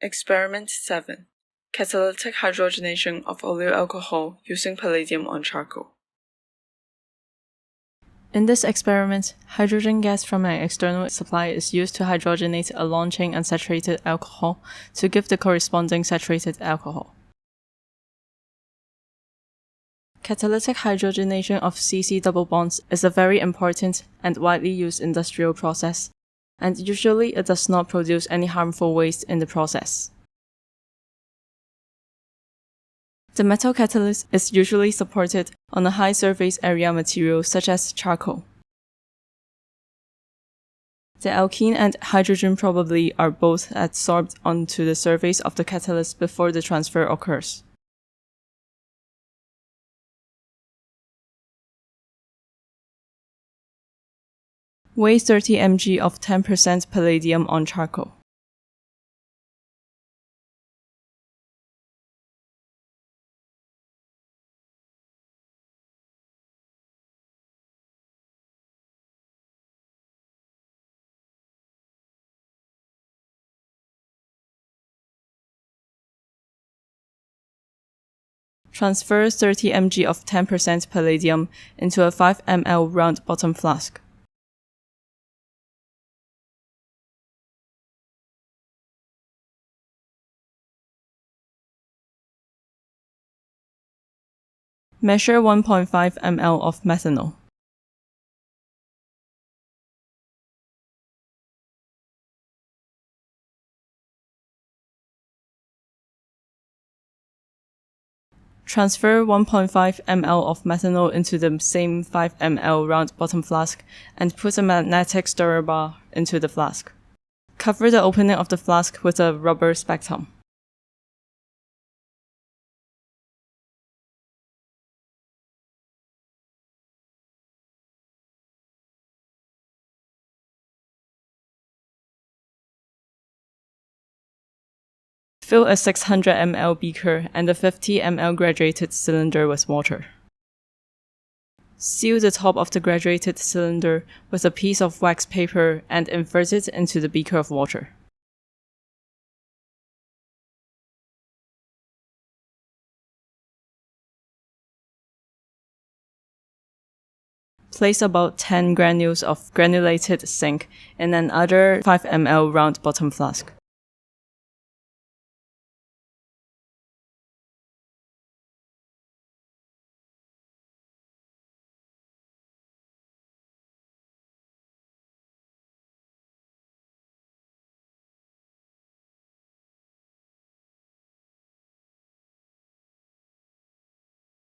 Experiment 7. Catalytic hydrogenation of Oleyl alcohol using palladium on charcoal. In this experiment, hydrogen gas from an external supply is used to hydrogenate a long-chain unsaturated alcohol to give the corresponding saturated alcohol. Catalytic hydrogenation of CC double bonds is a very important and widely used industrial process, and usually it does not produce any harmful waste in the process. The metal catalyst is usually supported on a high surface area material such as charcoal. The alkene and hydrogen probably are both adsorbed onto the surface of the catalyst before the transfer occurs. Weigh 30 mg of 10% palladium on charcoal. Transfer 30 mg of 10% palladium into a 5 ml round bottom flask. Measure 1.5 ml of methanol. Transfer 1.5 ml of methanol into the same 5 ml round bottom flask and put a magnetic stirrer bar into the flask. Cover the opening of the flask with a rubber spectrum. Fill a 600 ml beaker and a 50 ml graduated cylinder with water. Seal the top of the graduated cylinder with a piece of wax paper and invert it into the beaker of water. Place about 10 granules of granulated zinc in another 5 ml round bottom flask.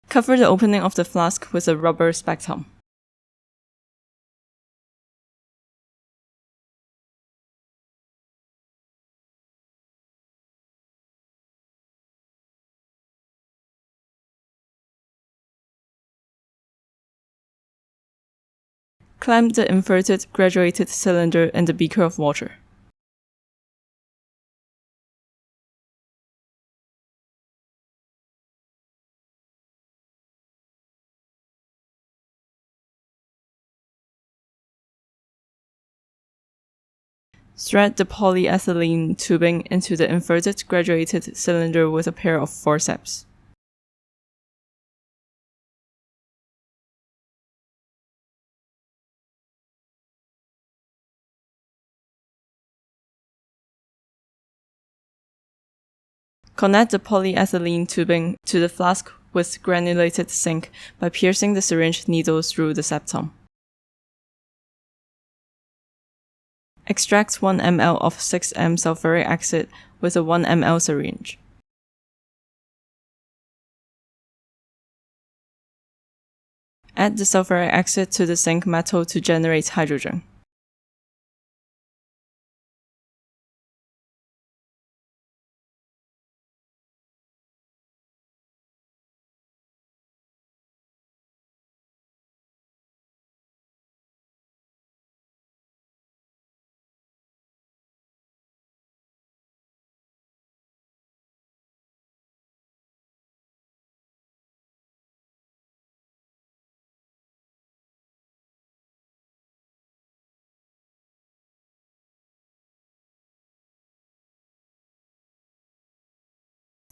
Cover the opening of the flask with a rubber spectrum. Clamp the inverted graduated cylinder in the beaker of water. Thread the polyethylene tubing into the inverted graduated cylinder with a pair of forceps. Connect the polyethylene tubing to the flask with granulated zinc by piercing the syringe needle through the septum. Extract 1 ml of 6M sulfuric acid with a 1 ml syringe. Add the sulfuric acid to the zinc metal to generate hydrogen.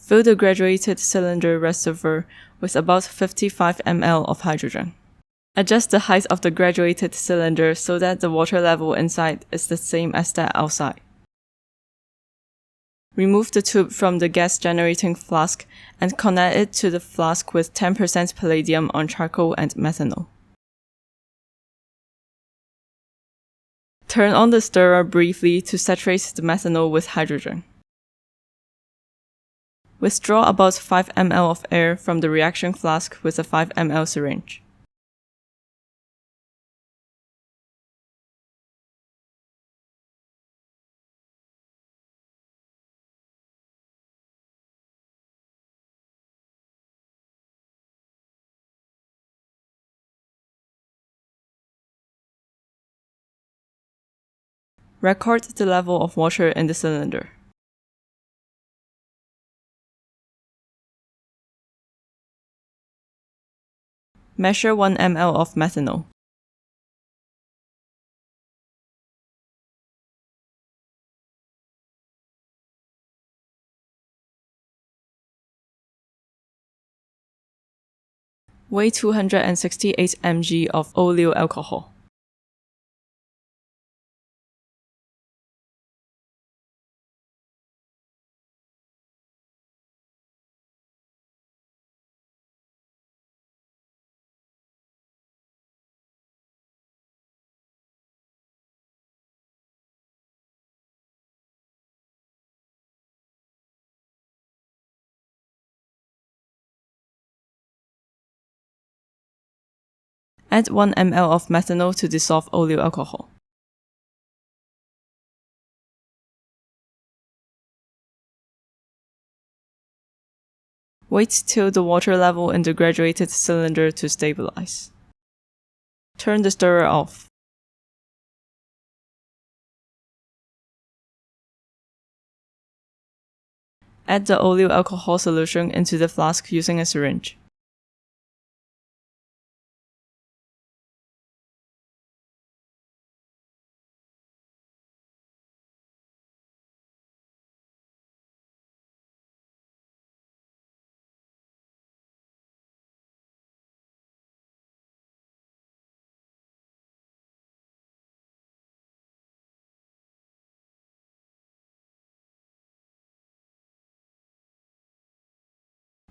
Fill the graduated cylinder reservoir with about 55 ml of hydrogen. Adjust the height of the graduated cylinder so that the water level inside is the same as that outside. Remove the tube from the gas-generating flask and connect it to the flask with 10% palladium on charcoal and methanol. Turn on the stirrer briefly to saturate the methanol with hydrogen. Withdraw about 5 ml of air from the reaction flask with a 5 ml syringe. Record the level of water in the cylinder. Measure 1 ml of methanol. Weigh 268 mg of Oleyl alcohol. Add 1 ml of methanol to dissolve Oleyl alcohol. Wait till the water level in the graduated cylinder to stabilize. Turn the stirrer off. Add the Oleyl alcohol solution into the flask using a syringe.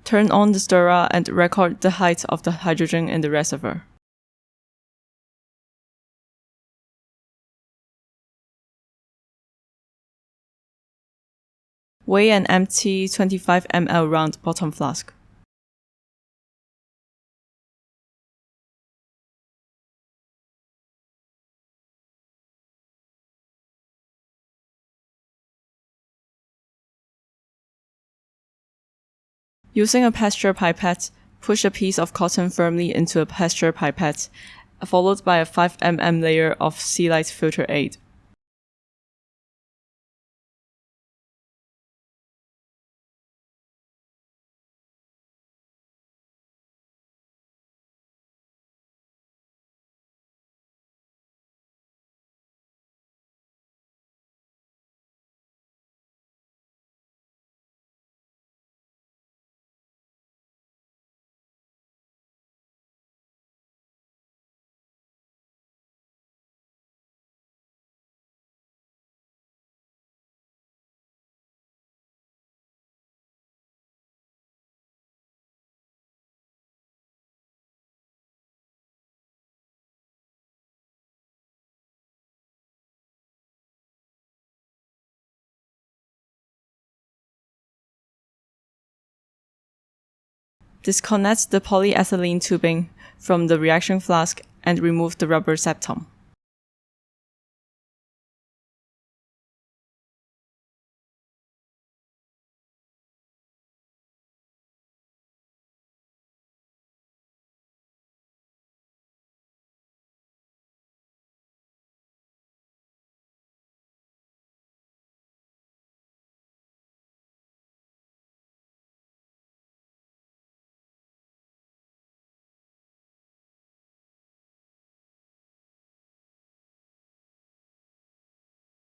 Turn on the stirrer and record the height of the hydrogen in the reservoir. Weigh an empty 25 ml round bottom flask. Using a pasture pipette, push a piece of cotton firmly into a pasture pipette, followed by a 5 mm layer of sea light filter aid. Disconnect the polyethylene tubing from the reaction flask and remove the rubber septum.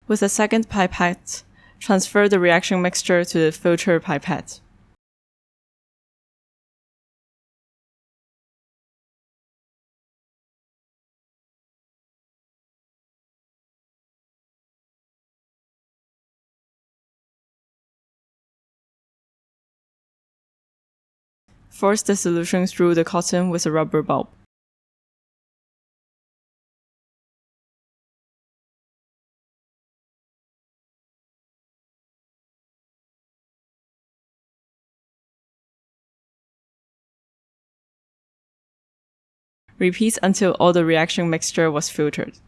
With a second pipette, transfer the reaction mixture to the filter pipette. Force the solution through the cotton with a rubber bulb. Repeat until all the reaction mixture was filtered.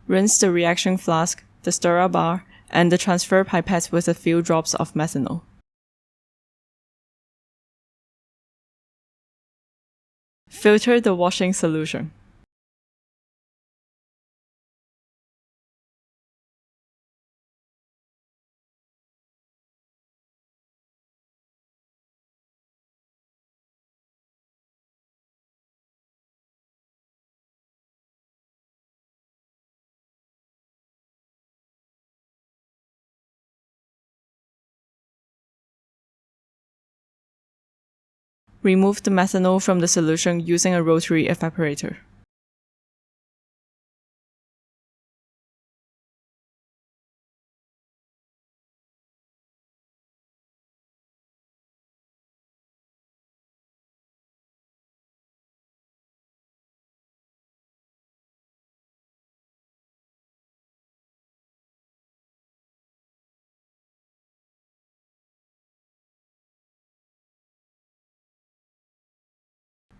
Rinse the reaction flask, the stirrer bar, and the transfer pipette with a few drops of methanol. Filter the washing solution. Remove the methanol from the solution using a rotary evaporator.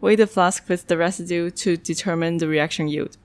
Weigh the flask with the residue to determine the reaction yield.